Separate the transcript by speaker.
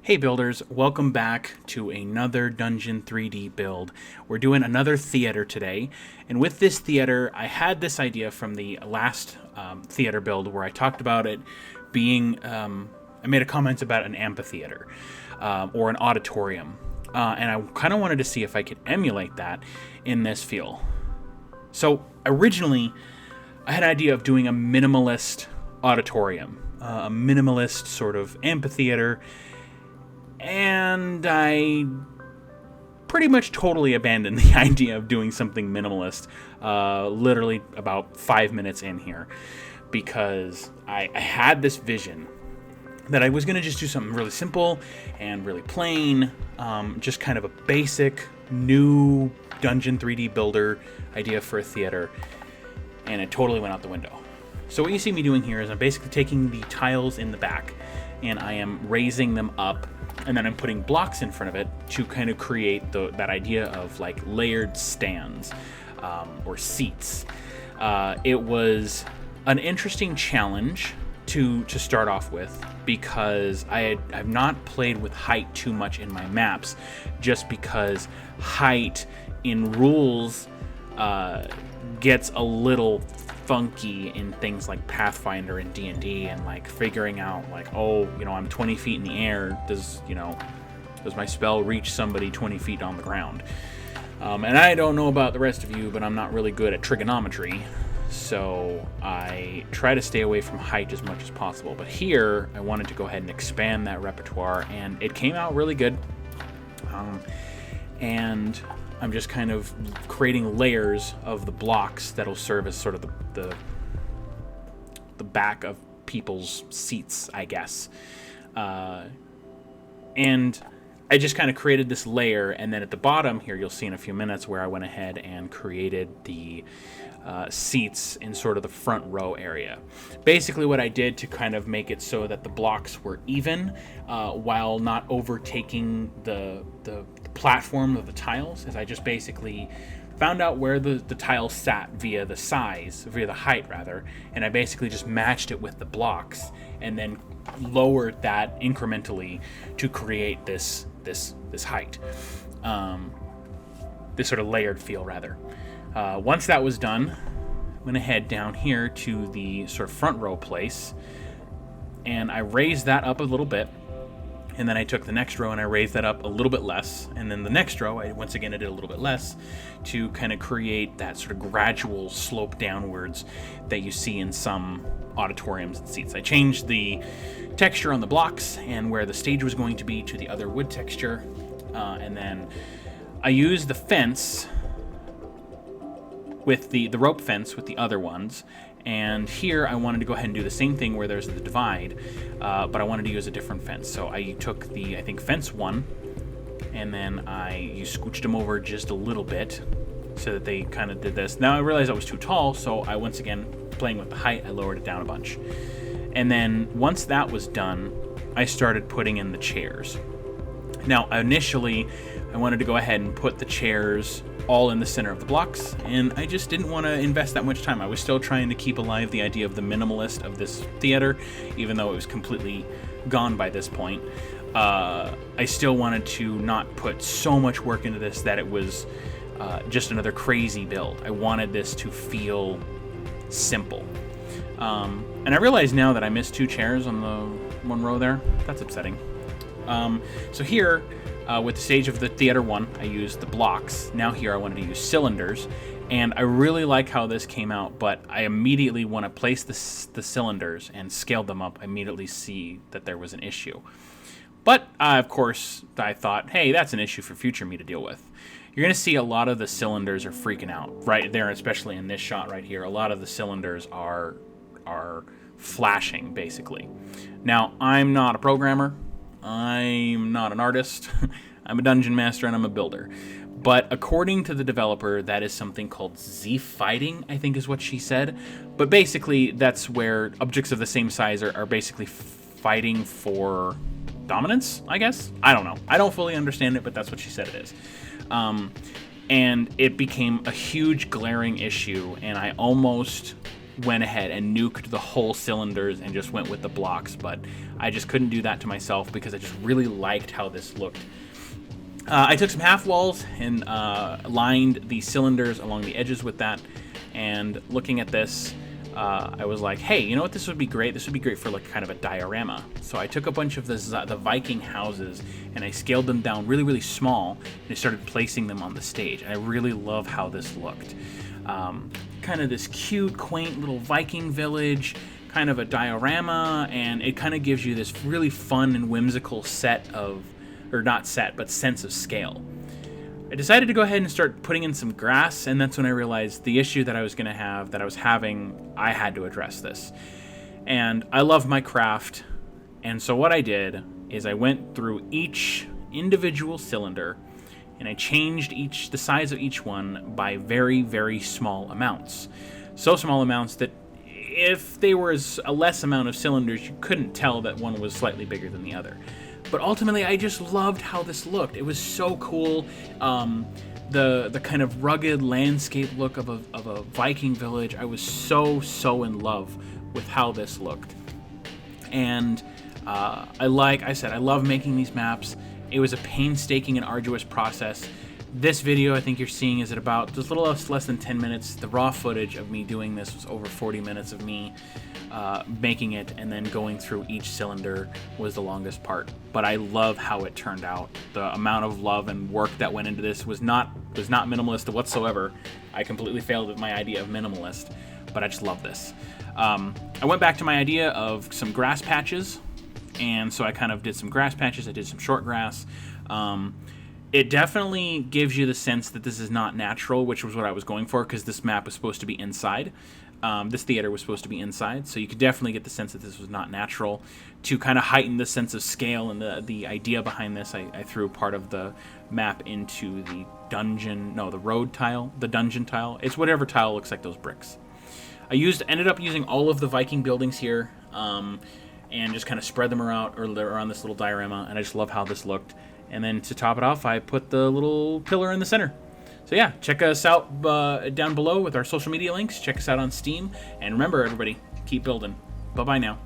Speaker 1: Hey builders, welcome back to another Dungeon 3D build. We're doing another theater today, and with this theater, I had this idea from the last theater build where I talked about it being, I made a comment about an amphitheater or an auditorium, and I kind of wanted to see if I could emulate that in this feel. So originally, I had an idea of doing a minimalist auditorium, a minimalist sort of amphitheater, and I pretty much totally abandoned the idea of doing something minimalist literally about 5 minutes in here, because I had this vision that I was going to just do something really simple and really plain, just kind of a basic new Dungeon 3D builder idea for a theater, and it totally went out the window. So what you see me doing here is I'm basically taking the tiles in the back and I am raising them up, and then I'm putting blocks in front of it to kind of create that idea of like layered stands or seats. It was an interesting challenge to start off with, because I've not played with height too much in my maps, just because height in rules gets a little funky in things like Pathfinder and D&D, and like figuring out like, oh, I'm 20 feet in the air, does my spell reach somebody 20 feet on the ground? And I don't know about the rest of you, but I'm not really good at trigonometry, so I try to stay away from height as much as possible. But here I wanted to go ahead and expand that repertoire, and it came out really good. And I'm just kind of creating layers of the blocks that'll serve as sort of the back of people's seats, I guess. And I just kind of created this layer, and then at the bottom here, you'll see in a few minutes where I went ahead and created the seats in sort of the front row area. Basically what I did to kind of make it so that the blocks were even while not overtaking the platform of the tiles is I just basically found out where the tiles sat via the height rather, and I basically just matched it with the blocks and then lowered that incrementally to create this height, this sort of layered feel rather. Once that was done, I went ahead down here to the sort of front row place, and I raised that up a little bit, and then I took the next row and I raised that up a little bit less, and then the next row I did a little bit less to kind of create that sort of gradual slope downwards that you see in some auditoriums and seats. I changed the texture on the blocks and where the stage was going to be to the other wood texture, and then I used the fence with the rope fence with the other ones, and here I wanted to go ahead and do the same thing where there's the divide, but I wanted to use a different fence. So I took I think fence 1, and then you scooched them over just a little bit so that they kind of did this. Now I realized I was too tall, so I once again, playing with the height, I lowered it down a bunch. And then once that was done, I started putting in the chairs. Now initially I wanted to go ahead and put the chairs all in the center of the blocks, and I just didn't want to invest that much time. I was still trying to keep alive the idea of the minimalist of this theater, even though it was completely gone by this point. I still wanted to not put so much work into this that it was just another crazy build. I wanted this to feel simple. And I realize now that I missed 2 chairs on the one row there. That's upsetting. So here, with the stage of the Theater 1, I used the blocks. Now here I wanted to use cylinders, and I really like how this came out, but I immediately, when I placed the cylinders and scaled them up, I immediately see that there was an issue. But, of course, I thought, hey, that's an issue for future me to deal with. You're going to see a lot of the cylinders are freaking out right there, especially in this shot right here. A lot of the cylinders are flashing, basically. Now, I'm not a programmer. I'm not an artist. I'm a dungeon master and I'm a builder. But according to the developer, that is something called Z-fighting, I think is what she said. But basically, that's where objects of the same size are basically fighting for dominance, I guess? I don't know. I don't fully understand it, but that's what she said it is. And it became a huge glaring issue, and I almost went ahead and nuked the whole cylinders and just went with the blocks, but I just couldn't do that to myself because I just really liked how this looked. I took some half walls and lined the cylinders along the edges with that, and looking at this, I was like, hey, you know what, this would be great? This would be great for like kind of a diorama. So I took a bunch of the Viking houses and I scaled them down really, really small, and I started placing them on the stage. And I really love how this looked. Kind of this cute, quaint little Viking village, kind of a diorama, and it kind of gives you this really fun and whimsical set of, or not set, but sense of scale. I decided to go ahead and start putting in some grass, and that's when I realized the issue that I was having, I had to address this. And I love my craft, and so what I did is I went through each individual cylinder and I changed the size of each one by very, very small amounts. So small amounts that if they were a less amount of cylinders, you couldn't tell that one was slightly bigger than the other. But ultimately, I just loved how this looked. It was so cool. The kind of rugged landscape look of a Viking village. I was so in love with how this looked. And I love making these maps. It was a painstaking and arduous process. This video I think you're seeing is at about just a little less than 10 minutes. The raw footage of me doing this was over 40 minutes of me making it, and then going through each cylinder was the longest part. But I love how it turned out. The amount of love and work that went into this was not minimalist whatsoever. I completely failed at my idea of minimalist, but I just love this. I went back to my idea of some grass patches, and so I kind of did some grass patches. I did some short grass. It definitely gives you the sense that this is not natural, which was what I was going for, because this map was supposed to be inside. This theater was supposed to be inside, so you could definitely get the sense that this was not natural. To kind of heighten the sense of scale and the idea behind this, I threw part of the map into the road tile, the dungeon tile. It's whatever tile looks like those bricks. I ended up using all of the Viking buildings here, and just kind of spread them around this little diorama, and I just love how this looked. And then to top it off, I put the little pillar in the center. So yeah, check us out down below with our social media links. Check us out on Steam. And remember, everybody, keep building. Bye-bye now.